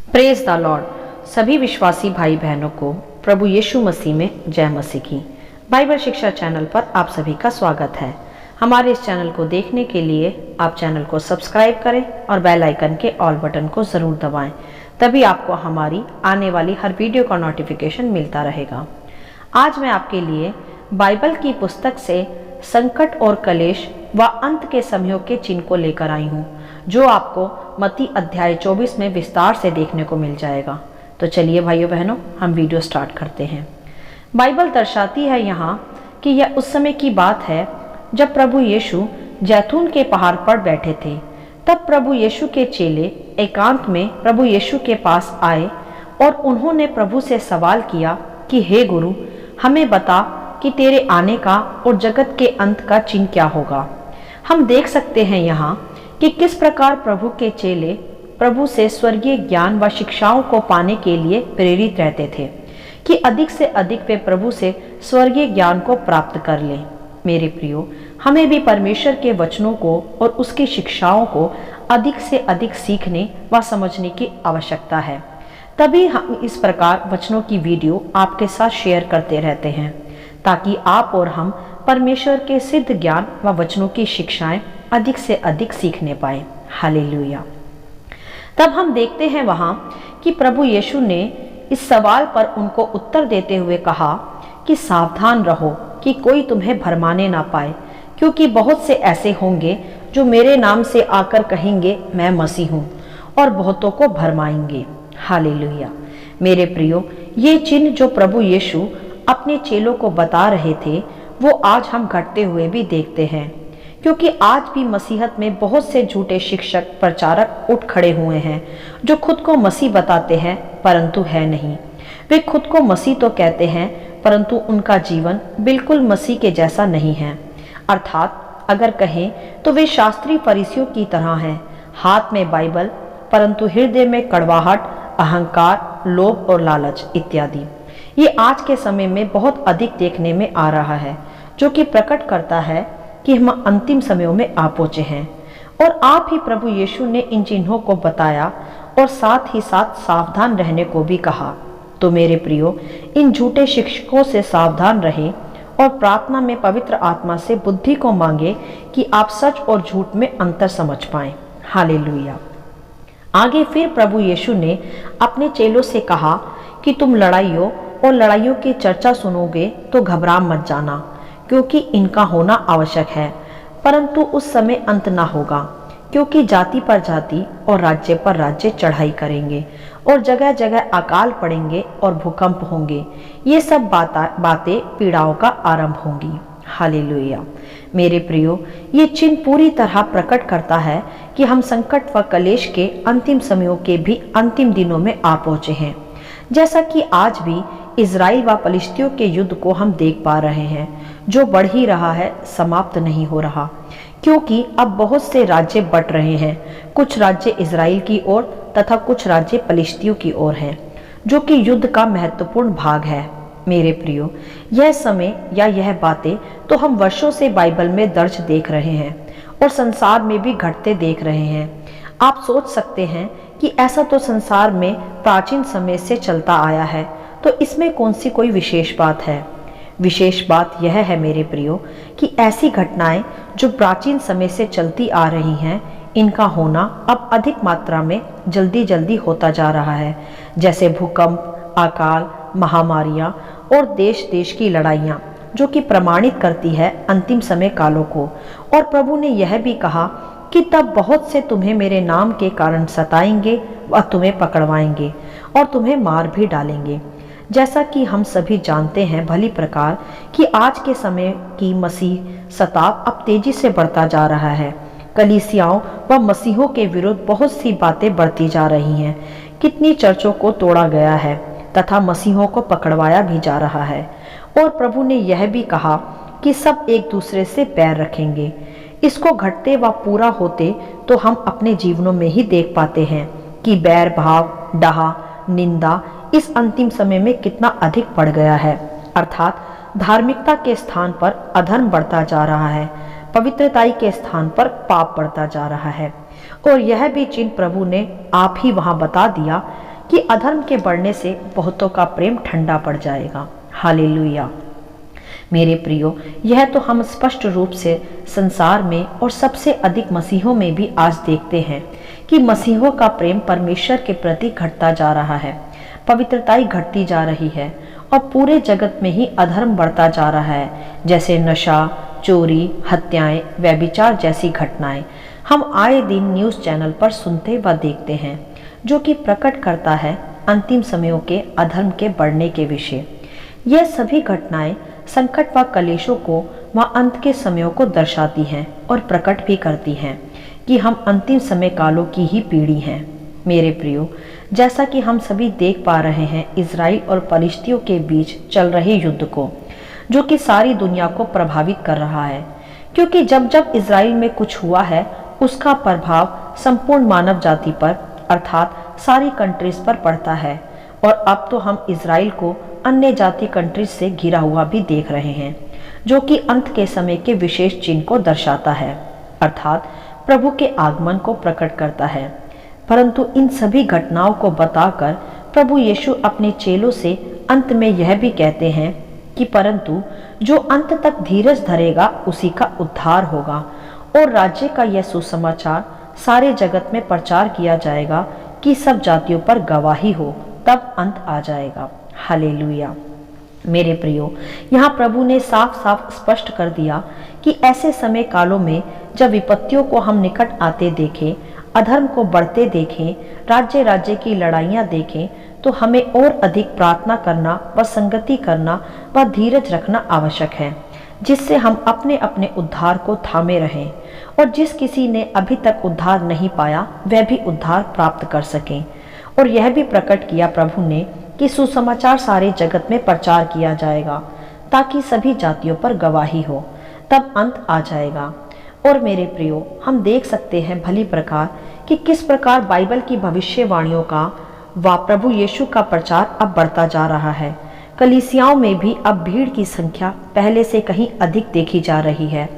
Praise the Lord. सभी विश्वासी भाई बहनों को प्रभु यीशु मसीह में जय मसीह की। बाइबल शिक्षा चैनल पर आप सभी का स्वागत है। हमारे इस चैनल को देखने के लिए आप चैनल को सब्सक्राइब करें और बेल आइकन के ऑल बटन को ज़रूर दबाएं, तभी आपको हमारी आने वाली हर वीडियो का नोटिफिकेशन मिलता रहेगा। आज मैं आपके लिए बाइबल की पुस्तक से संकट और कलेश व अंत के समयों के चिन्ह को लेकर आई हूँ, जो आपको मत्ती अध्याय 24 में विस्तार से देखने को मिल जाएगा। तो चलिए भाइयों बहनों, हम वीडियो स्टार्ट करते हैं। बाइबल दर्शाती है यहाँ कि यह उस समय की बात है जब प्रभु यीशु जैतून के पहाड़ पर बैठे थे। तब प्रभु यीशु के चेले एकांत में प्रभु यीशु के पास आए और उन्होंने प्रभु से सवाल किया कि हे गुरु, हमें बता कि तेरे आने का और जगत के अंत का चिन्ह क्या होगा। हम देख सकते हैं यहाँ कि किस प्रकार प्रभु के चेले प्रभु से स्वर्गीय ज्ञान व शिक्षाओं को पाने के लिए प्रेरित रहते थे कि अधिक से अधिक वे प्रभु से स्वर्गीय ज्ञान को प्राप्त कर लें। मेरे प्रियो, हमें भी परमेश्वर के वचनों को और उसकी शिक्षाओं को अधिक से अधिक सीखने व समझने की आवश्यकता है। तभी हम इस प्रकार वचनों की वीडियो आपके साथ शेयर करते रहते हैं, ताकि आप और हम परमेश्वर के सिद्ध ज्ञान व वचनों की शिक्षाएं अधिक से अधिक सीखने पाए। हालेलुया। तब हम देखते हैं वहां कि प्रभु यीशु ने इस सवाल पर उनको उत्तर देते हुए कहा कि सावधान रहो कि कोई तुम्हें भरमाने ना पाए, क्योंकि बहुत से ऐसे होंगे जो मेरे नाम से आकर कहेंगे मैं मसीह हूँ, और बहुतों को भरमाएंगे। हालेलुया। मेरे प्रियो, ये चिन्ह जो प्रभु यीशु अपने चेलों को बता रहे थे, वो आज हम घटते हुए भी देखते हैं, क्योंकि आज भी मसीहत में बहुत से झूठे शिक्षक प्रचारक उठ खड़े हुए हैं जो खुद को मसीह बताते हैं परंतु है नहीं। वे खुद को मसीह तो कहते हैं परंतु उनका जीवन बिल्कुल मसीह के जैसा नहीं है। अर्थात अगर कहें तो वे शास्त्री फरीसियों की तरह हैं, हाथ में बाइबल परंतु हृदय में कड़वाहट, अहंकार, लोभ और लालच इत्यादि। ये आज के समय में बहुत अधिक देखने में आ रहा है, जो कि प्रकट करता है कि हम अंतिम समयों में आ पहुंचे हैं। और आप ही प्रभु यीशु ने इन चिन्हों को बताया और साथ ही साथ सावधान रहने को भी कहा। तो मेरे प्रियो, इन झूठे शिक्षकों से सावधान रहें और प्रार्थना में पवित्र आत्मा से बुद्धि को मांगे कि आप सच और झूठ में अंतर समझ पाएं। हालेलुया। आगे फिर प्रभु यीशु ने अपने चेलों से कहा कि तुम लड़ाइयों और लड़ाइयों की चर्चा सुनोगे तो घबरा मत जाना, क्योंकि इनका होना आवश्यक है, परंतु उस समय अंत ना होगा। क्योंकि जाति पर जाति और राज्य पर राज्य चढ़ाई करेंगे और जगह जगह अकाल पड़ेंगे और भूकंप होंगे। ये सब बातें पीड़ाओं का आरंभ होंगी। हालेलुया। मेरे प्रियो, ये चिन्ह पूरी तरह प्रकट करता है कि हम संकट व कलेश के अंतिम समयों के भी अंतिम दिनों में आ पहुंचे हैं। जैसा कि आज भी इजराइल व फलिस्तियों के युद्ध को हम देख पा रहे हैं, जो बढ़ ही रहा है, समाप्त नहीं हो रहा, क्योंकि अब बहुत से राज्य बट रहे हैं। कुछ राज्य इजराइल की ओर तथा कुछ राज्य फलिस्तियों की ओर हैं, जो कि युद्ध का महत्वपूर्ण भाग है। मेरे प्रियो, यह समय या यह बातें तो हम वर्षों से बाइबल में दर्ज देख रहे हैं और संसार में भी घटते देख रहे हैं। आप सोच सकते हैं कि ऐसा तो संसार में प्राचीन समय से चलता आया है, तो इसमें कौन सी कोई विशेष बात है। विशेष बात यह है मेरे प्रियो कि ऐसी घटनाएं जो प्राचीन समय से चलती आ रही हैं, इनका होना अब अधिक मात्रा में जल्दी जल्दी होता जा रहा है, जैसे भूकंप, अकाल, महामारियां और देश देश की लड़ाइयां, जो कि प्रमाणित करती है अंतिम समय कालों को। और प्रभु ने यह भी कहा कि तब बहुत से तुम्हें मेरे नाम के कारण सताएंगे व तुम्हें पकड़वाएंगे और तुम्हें मार भी डालेंगे। जैसा कि हम सभी जानते हैं भली प्रकार कि आज के समय की मसीह सताव अब तेजी से बढ़ता जा रहा है। कलीसियाओं व मसीहों के विरुद्ध बहुत सी बातें बढ़ती जा रही हैं। कितनी चर्चों को तोड़ा गया है तथा मसीहों को पकड़वाया भी जा रहा है। और प्रभु ने यह भी कहा कि सब एक दूसरे से बैर रखेंगे। इसको घटते व पूरा होते तो हम अपने जीवनों में ही देख पाते हैं कि बैर भाव, डाहा, निंदा इस अंतिम समय में कितना अधिक बढ़ गया है। अर्थात धार्मिकता के स्थान पर अधर्म बढ़ता जा रहा है, पवित्रताई के स्थान पर पाप बढ़ता जा रहा है। और यह भी चिन्ह प्रभु ने आप ही वहां बता दिया कि अधर्म के बढ़ने से बहुतों का प्रेम ठंडा पड़ जाएगा। हालेलुया। मेरे प्रियो, यह तो हम स्पष्ट रूप से संसार में और सबसे अधिक मसीहों में भी आज देखते हैं कि मसीहों का प्रेम परमेश्वर के प्रति घटता जा रहा है, पवित्रताई घटती जा रही है और पूरे जगत में ही अधर्म बढ़ता जा रहा है, जैसे नशा, चोरी, हत्याएं, व्यभिचार जैसी घटनाएं हम आए दिन न्यूज़ चैनल पर सुनते व देखते हैं, जो कि प्रकट करता है अंतिम समयों के अधर्म के बढ़ने के विषय। यह सभी घटनाएं संकट व कलेशों को व अंत के समयों को दर्शाती हैं और प्रकट भी करती हैं कि हम अंतिम समय कालों की ही पीढ़ी हैं। मेरे प्रियो, जैसा कि हम सभी देख पा रहे हैं इजराइल और फलिस्तियों के बीच चल रहे युद्ध को, जो कि सारी दुनिया को प्रभावित कर रहा है, क्योंकि जब जब इजराइल में कुछ हुआ है उसका प्रभाव संपूर्ण मानव जाति पर अर्थात सारी कंट्रीज पर पड़ता है। और अब तो हम इजराइल को अन्य जाति कंट्रीज से घिरा हुआ भी देख रहे हैं, जो कि अंत के समय के विशेष चिन्ह को दर्शाता है, अर्थात प्रभु के आगमन को प्रकट करता है। परंतु इन सभी घटनाओं को बताकर प्रभु यीशु अपने चेलों से अंत में यह भी कहते हैं कि परंतु जो अंत तक धीरज धरेगा उसी का उद्धार होगा, और राज्य का यह सुसमाचार सारे जगत में प्रचार किया जाएगा कि सब जातियों पर गवाही हो, तब अंत आ जाएगा। हालेलुया। मेरे प्रियो, यहाँ प्रभु ने साफ साफ स्पष्ट कर दिया कि ऐसे समय कालों में जब विपत्तियों को हम निकट आते देखें, अधर्म को बढ़ते देखें, राज्य राज्य की लड़ाइयाँ देखें, तो हमें और अधिक प्रार्थना करना व संगति करना व धीरज रखना आवश्यक है, जिससे हम अपने अपने उद्धार को थामे रहें, और जिस किसी ने अभी तक उद्धार नहीं पाया वह भी उद्धार प्राप्त कर सकें। और यह भी प्रकट किया प्रभु ने कि सुसमाचार सारे जगत में प्रचार किया जाएगा, ताकि सभी जातियों पर गवाही हो, तब अंत आ जाएगा। और मेरे प्रियो, हम देख सकते हैं भली प्रकार कि किस प्रकार बाइबल की भविष्यवाणियों का व प्रभु यीशु का प्रचार अब बढ़ता जा रहा है। कलीसियाओं में भी अब भीड़ की संख्या पहले से कहीं अधिक देखी जा रही है।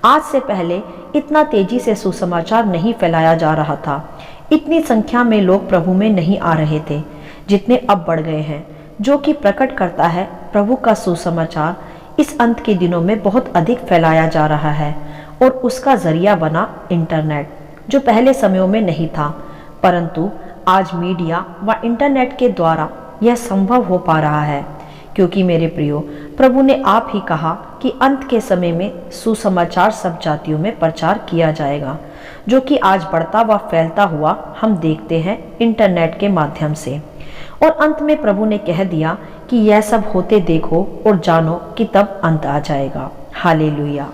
आज से पहले इतना तेजी से सुसमाचार नहीं फैलाया जा रहा था, इतनी संख्या में लोग प्रभु में नहीं आ रहे थे जितने अब बढ़ गए हैं, जो कि प्रकट करता है प्रभु का सुसमाचार इस अंत के दिनों में बहुत अधिक फैलाया जा रहा है। और उसका जरिया बना इंटरनेट, जो पहले समयों में नहीं था, परंतु आज मीडिया व इंटरनेट के द्वारा यह संभव हो पा रहा है। क्योंकि मेरे प्रियो, प्रभु ने आप ही कहा कि अंत के समय में सुसमाचार सब जातियों में प्रचार किया जाएगा, जो कि आज बढ़ता व फैलता हुआ हम देखते हैं इंटरनेट के माध्यम से। और अंत में प्रभु ने कह दिया कि यह सब होते देखो और जानो कि तब अंत आ जाएगा। हालेलुया।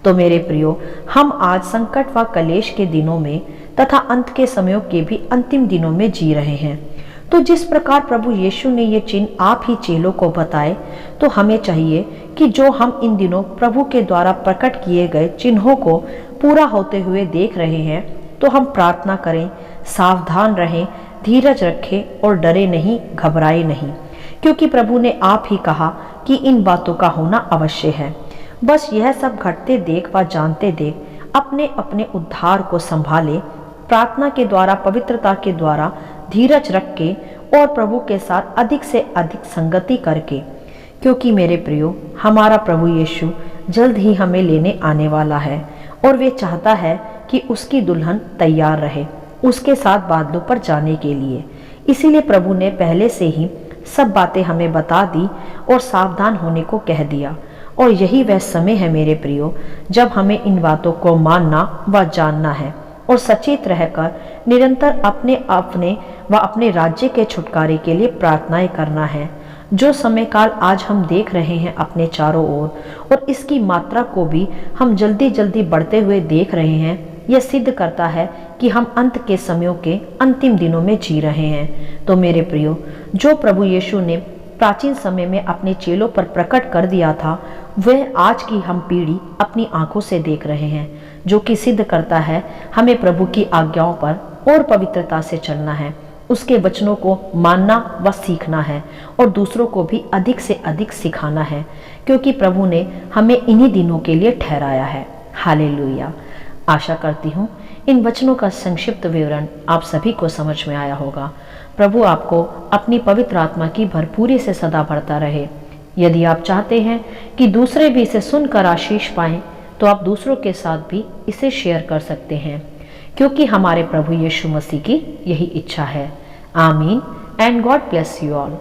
तो मेरे प्रियो, हम आज संकट व कलेश के दिनों में तथा अंत के समयों के भी अंतिम दिनों में जी रहे हैं। तो जिस प्रकार प्रभु यीशु ने ये चिन्ह आप ही चेलों को बताए, तो हमें चाहिए कि जो हम इन दिनों प्रभु के द्वारा प्रकट किए गए चिन्हों को पूरा होते हुए देख रहे हैं, तो हम प्रार्थना करें, सावधान रहें, धीरज रखें और डरे नहीं, घबराए नहीं, क्योंकि प्रभु ने आप ही कहा कि इन बातों का होना अवश्य है। बस यह सब घटते देख व जानते देख अपने अपने उद्धार को संभाले, प्रार्थना के द्वारा, पवित्रता के द्वारा, धीरज रख के और प्रभु के साथ अधिक से अधिक संगति करके, क्योंकि मेरे प्रियो, हमारा प्रभु यीशु जल्द ही हमें लेने आने वाला है और वे चाहता है कि उसकी दुल्हन तैयार रहे उसके साथ बादलों पर जाने के लिए। इसीलिए प्रभु ने पहले से ही सब बातें हमें बता दी और सावधान होने को कह दिया। और यही वह समय है मेरे प्रियो, जब हमें इन बातों को मानना व जानना है और सचेत रहकर निरंतर अपने व अपने राज्य के छुटकारे के लिए प्रार्थनाएं करना है। जो समय काल आज हम देख रहे हैं अपने चारों ओर, और इसकी मात्रा को भी हम जल्दी जल्दी बढ़ते हुए देख रहे हैं, यह सिद्ध करता है कि हम अंत के समयों के अंतिम दिनों में जी रहे हैं। तो मेरे प्रियो, जो प्रभु यीशु ने प्राचीन समय में अपने चेलों पर प्रकट कर दिया था, वह आज की हम पीढ़ी अपनी आंखों से देख रहे हैं, जो कि सिद्ध करता है हमें प्रभु की आज्ञाओं पर और पवित्रता से चलना है, उसके वचनों को मानना व सीखना है और दूसरों को भी अधिक से अधिक सिखाना है, क्योंकि प्रभु ने हमें इन्हीं दिनों के लिए ठहराया है। हालेलुया। आशा करती हूँ इन वचनों का संक्षिप्त विवरण आप सभी को समझ में आया होगा। प्रभु आपको अपनी पवित्र आत्मा की भरपूरी से सदा भरता रहे। यदि आप चाहते हैं कि दूसरे भी इसे सुनकर आशीष पाएं, तो आप दूसरों के साथ भी इसे शेयर कर सकते हैं, क्योंकि हमारे प्रभु यीशु मसीह की यही इच्छा है। आमीन and God bless you all.